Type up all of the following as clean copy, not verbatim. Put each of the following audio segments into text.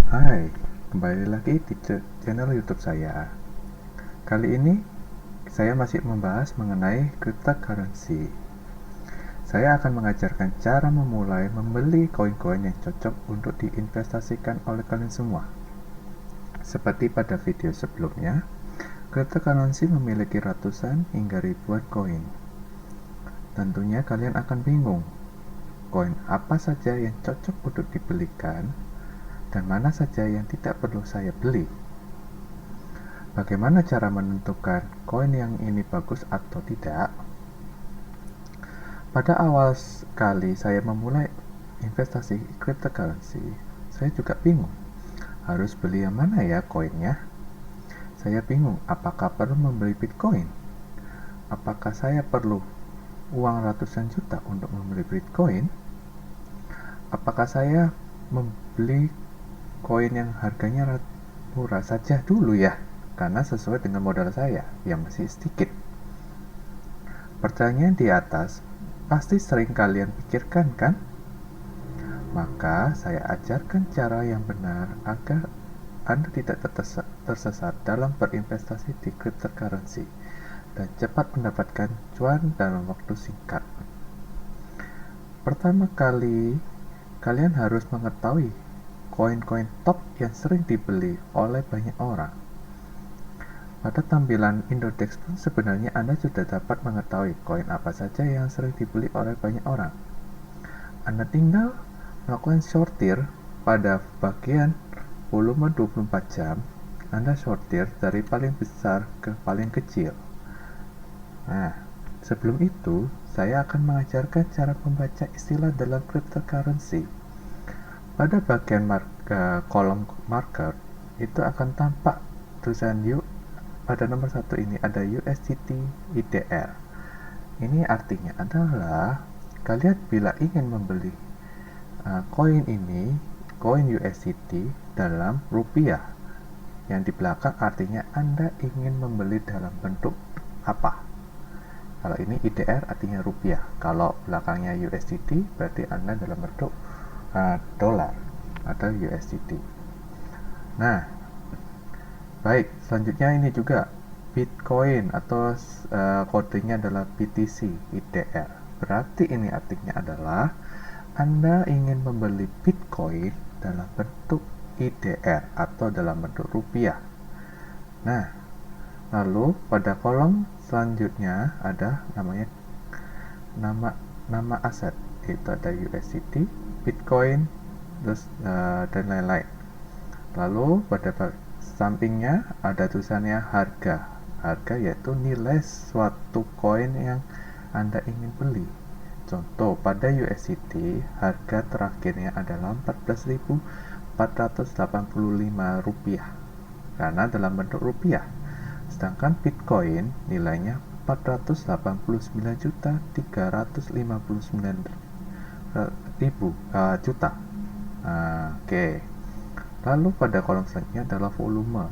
Hai, kembali lagi di channel YouTube saya. Kali ini saya masih membahas mengenai cryptocurrency. Saya akan mengajarkan cara memulai membeli koin-koin yang cocok untuk diinvestasikan oleh kalian semua. Seperti pada video sebelumnya, cryptocurrency memiliki ratusan hingga ribuan koin. Tentunya kalian akan bingung, koin apa saja yang cocok untuk dibelikan dan mana saja yang tidak perlu saya beli. Bagaimana cara menentukan koin yang ini bagus atau tidak? Pada awal sekali saya memulai investasi cryptocurrency, saya juga bingung. Harus beli yang mana ya koinnya? Saya bingung apakah perlu membeli Bitcoin? Apakah saya perlu uang ratusan juta untuk membeli Bitcoin? Apakah saya membeli koin yang harganya murah saja dulu ya? Karena sesuai dengan modal saya yang masih sedikit. Pertanyaan di atas pasti sering kalian pikirkan kan? Maka saya ajarkan cara yang benar agar Anda tidak tersesat dalam berinvestasi di cryptocurrency dan cepat mendapatkan cuan dalam waktu singkat. Pertama kali, kalian harus mengetahui koin-koin top yang sering dibeli oleh banyak orang. Pada tampilan Indodex pun sebenarnya Anda sudah dapat mengetahui koin apa saja yang sering dibeli oleh banyak orang. Anda tinggal melakukan sortir pada bagian volume 24 jam. Anda sortir dari paling besar ke paling kecil. Nah, sebelum itu saya akan mengajarkan cara membaca istilah dalam cryptocurrency. Pada bagian kolom market itu akan tampak tulisan pada nomor 1 ini ada USDT IDR. Ini artinya adalah kalian bila ingin membeli koin ini, koin USDT dalam rupiah, yang di belakang artinya Anda ingin membeli dalam bentuk apa. Kalau ini IDR artinya rupiah, kalau belakangnya USDT berarti Anda dalam bentuk dolar atau USDT. Nah, baik, selanjutnya ini juga Bitcoin atau kodenya adalah BTC IDR. Berarti ini artinya adalah Anda ingin membeli Bitcoin dalam bentuk IDR atau dalam bentuk rupiah. Nah, lalu pada kolom selanjutnya ada nama aset, yaitu ada USDT, Bitcoin, dan lain-lain. Lalu pada sampingnya ada tulisannya harga. Harga yaitu nilai suatu koin yang Anda ingin beli. Contoh, pada USDT harga terakhirnya adalah 14.485 rupiah karena dalam bentuk rupiah. Sedangkan Bitcoin nilainya 489.359.000 juta. Oke. Lalu pada kolom selanjutnya adalah volume.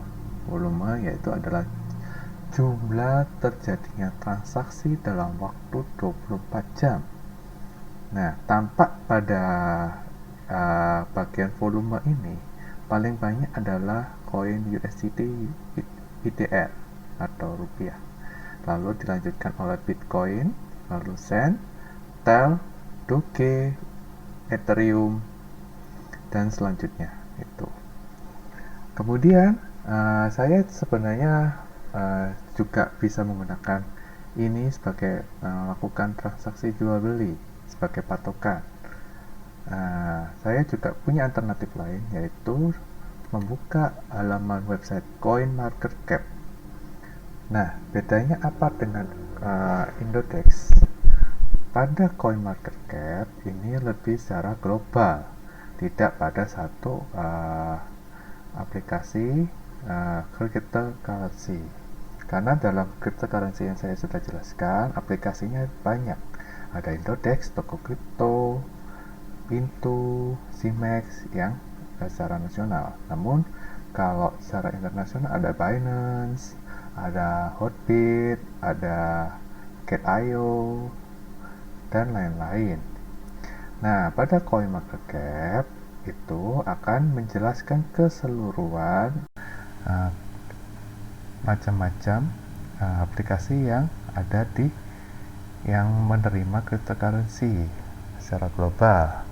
Volume yaitu adalah jumlah terjadinya transaksi dalam waktu 24 jam. Nah, tampak pada bagian volume ini paling banyak adalah koin USDT IDR atau rupiah. Lalu dilanjutkan oleh Bitcoin, lalu Sen, Tel, Doge, Ethereum, dan selanjutnya itu. Kemudian saya sebenarnya juga bisa menggunakan ini sebagai melakukan transaksi jual beli sebagai patokan. Saya juga punya alternatif lain, yaitu membuka halaman website CoinMarketCap. Nah, bedanya apa dengan Indodex? Pada CoinMarketCap ini lebih secara global, tidak pada satu aplikasi cryptocurrency. Karena dalam cryptocurrency yang saya sudah jelaskan, aplikasinya banyak. Ada Indodex, Toko Kripto, Pintu, Simex yang secara nasional. Namun kalau secara internasional ada Binance, ada Hotbit, ada Get.io, dan lain-lain. Nah, pada CoinMarketCap itu akan menjelaskan keseluruhan macam-macam aplikasi yang ada yang menerima cryptocurrency secara global.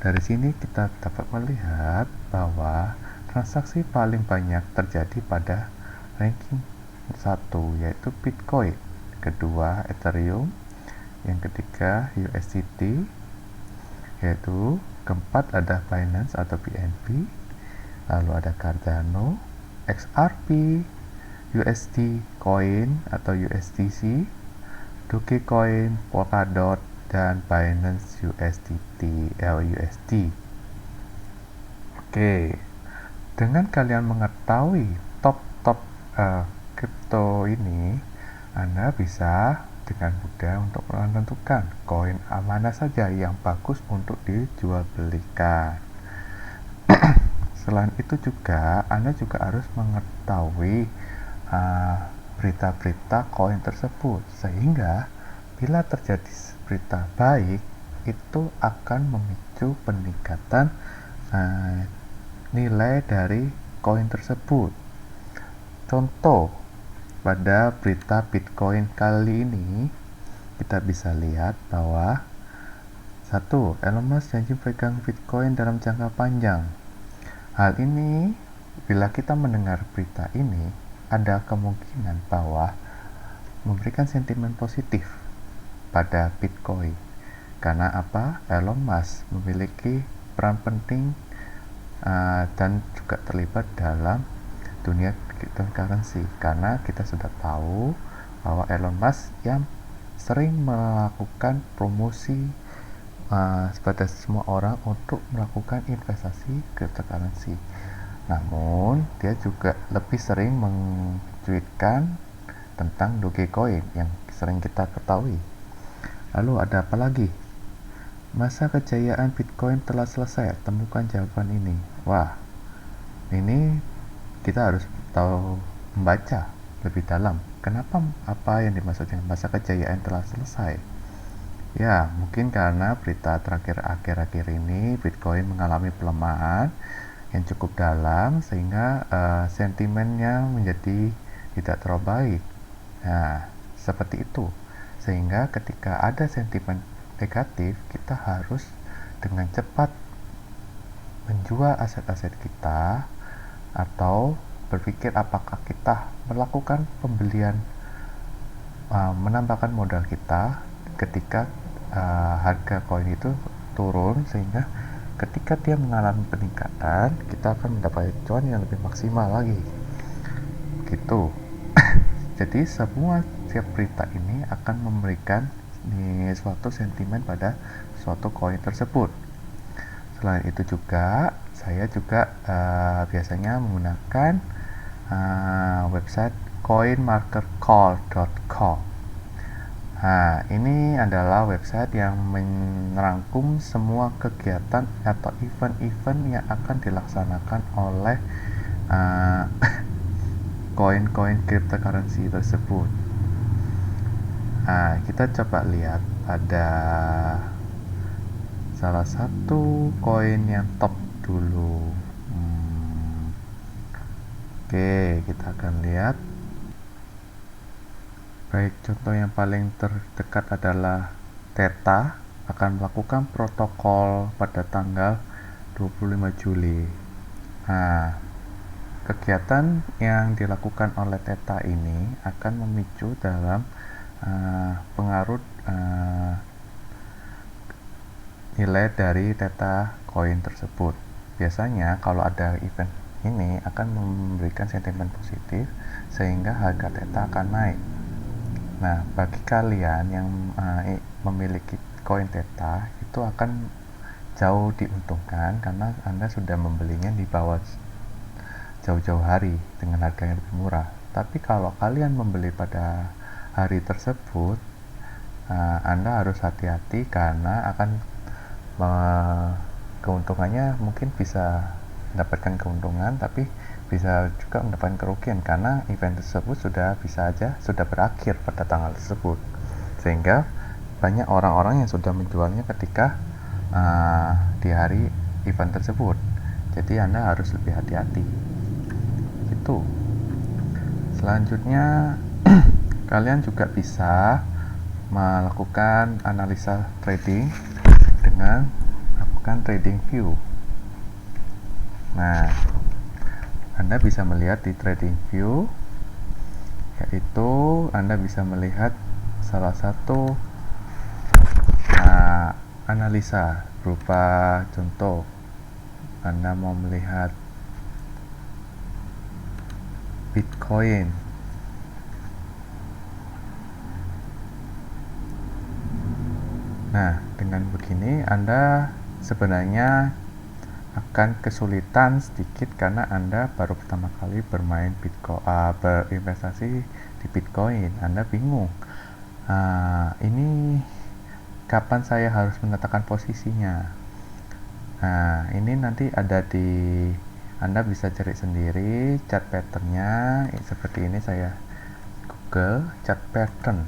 Dari sini kita dapat melihat bahwa transaksi paling banyak terjadi pada ranking 1 yaitu Bitcoin, kedua Ethereum, yang ketiga USDT, yaitu keempat ada Binance atau BNB, lalu ada Cardano, XRP, USD Coin atau USDC, Dogecoin, Polkadot, dan Binance USDT (USD). Oke, dengan kalian mengetahui top kripto ini, Anda bisa dengan mudah untuk menentukan koin mana saja yang bagus untuk dijual belikan. Selain itu juga, Anda juga harus mengetahui berita-berita koin tersebut, sehingga bila terjadi berita baik, itu akan memicu peningkatan nilai dari koin tersebut. Contoh, pada berita Bitcoin kali ini, kita bisa lihat bahwa 1. Elon Musk janji pegang Bitcoin dalam jangka panjang. Hal ini, bila kita mendengar berita ini, ada kemungkinan bahwa memberikan sentimen positif pada Bitcoin. Karena apa? Elon Musk memiliki peran penting dan juga terlibat dalam dunia cryptocurrency, karena kita sudah tahu bahwa Elon Musk yang sering melakukan promosi kepada semua orang untuk melakukan investasi cryptocurrency. Namun dia juga lebih sering mencuitkan tentang Dogecoin yang sering kita ketahui. Lalu ada apa lagi? Masa kejayaan Bitcoin telah selesai, temukan jawaban ini. Wah, ini kita harus tahu, membaca lebih dalam. Kenapa, apa yang dimaksud dengan masa kejayaan telah selesai? Ya, mungkin karena berita terakhir akhir-akhir ini Bitcoin mengalami pelemahan yang cukup dalam, sehingga sentimennya menjadi tidak terlalu baik. Nah, seperti itu. Sehingga ketika ada sentimen negatif, kita harus dengan cepat menjual aset-aset kita atau berpikir apakah kita melakukan pembelian, menambahkan modal kita ketika harga koin itu turun, sehingga ketika dia mengalami peningkatan, kita akan mendapat cuan yang lebih maksimal lagi gitu. Jadi setiap berita ini akan memberikan suatu sentimen pada suatu koin tersebut. Selain itu juga, saya juga biasanya menggunakan website coinmarketcall.com. Nah, ini adalah website yang merangkum semua kegiatan atau event-event yang akan dilaksanakan oleh koin-koin cryptocurrency tersebut. Nah, kita coba lihat pada salah satu koin yang top dulu. Oke, kita akan lihat. Baik, contoh yang paling terdekat adalah Theta akan melakukan protokol pada tanggal 25 Juli. Nah, kegiatan yang dilakukan oleh Theta ini akan memicu dalam pengaruh nilai dari Theta coin tersebut. Biasanya kalau ada event ini akan memberikan sentimen positif, sehingga harga Theta akan naik. Nah, bagi kalian yang memiliki koin Theta, itu akan jauh diuntungkan karena Anda sudah membelinya di bawah jauh-jauh hari dengan harga yang lebih murah. Tapi kalau kalian membeli pada hari tersebut, Anda harus hati-hati karena akan keuntungannya mungkin bisa mendapatkan keuntungan, tapi bisa juga mendapatkan kerugian karena event tersebut sudah berakhir pada tanggal tersebut, sehingga banyak orang-orang yang sudah menjualnya ketika di hari event tersebut. Jadi Anda harus lebih hati-hati. Gitu. Selanjutnya kalian juga bisa melakukan analisa trading dengan melakukan trading view. Nah, Anda bisa melihat di trading view, yaitu Anda bisa melihat salah satu analisa berupa contoh. Anda mau melihat Bitcoin. Nah, dengan begini Anda sebenarnya akan kesulitan sedikit karena Anda baru pertama kali bermain Bitcoin, berinvestasi di Bitcoin. Anda bingung. Ini kapan saya harus menetapkan posisinya? Nah, ini nanti ada di Anda bisa cari sendiri chart patternnya. Seperti ini, saya Google chart pattern.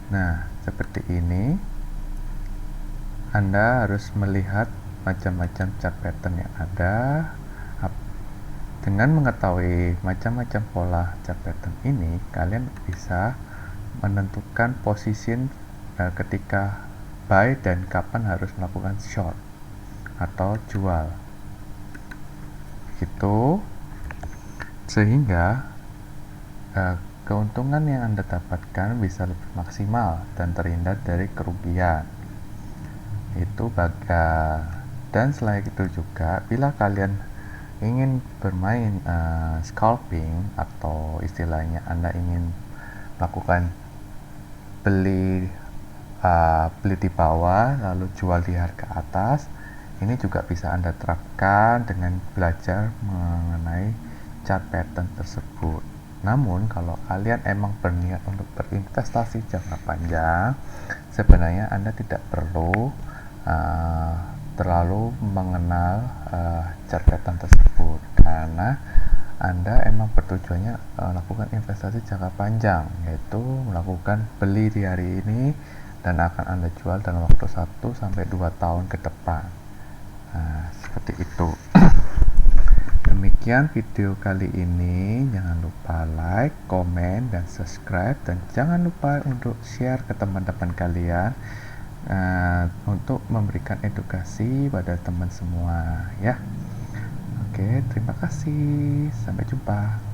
Nah, seperti ini. Anda harus melihat macam-macam chart pattern yang ada. Dengan mengetahui macam-macam pola chart pattern ini, kalian bisa menentukan posisi ketika buy dan kapan harus melakukan short atau jual. Gitu. Sehingga keuntungan yang Anda dapatkan bisa lebih maksimal dan terhindar dari kerugian. Itu dan selain itu juga, bila kalian ingin bermain scalping, atau istilahnya Anda ingin melakukan beli di bawah lalu jual di harga atas, ini juga bisa Anda terapkan dengan belajar mengenai chart pattern tersebut. Namun kalau kalian emang berniat untuk berinvestasi jangka panjang, sebenarnya Anda tidak perlu terlalu mengenal chart pattern tersebut, karena Anda emang bertujuannya melakukan investasi jangka panjang, yaitu melakukan beli di hari ini dan akan Anda jual dalam waktu 1-2 tahun ke depan. Seperti itu. Demikian video kali ini. Jangan lupa like, komen, dan subscribe, dan jangan lupa untuk share ke teman-teman kalian untuk memberikan edukasi pada teman semua, ya. Oke, terima kasih. Sampai jumpa.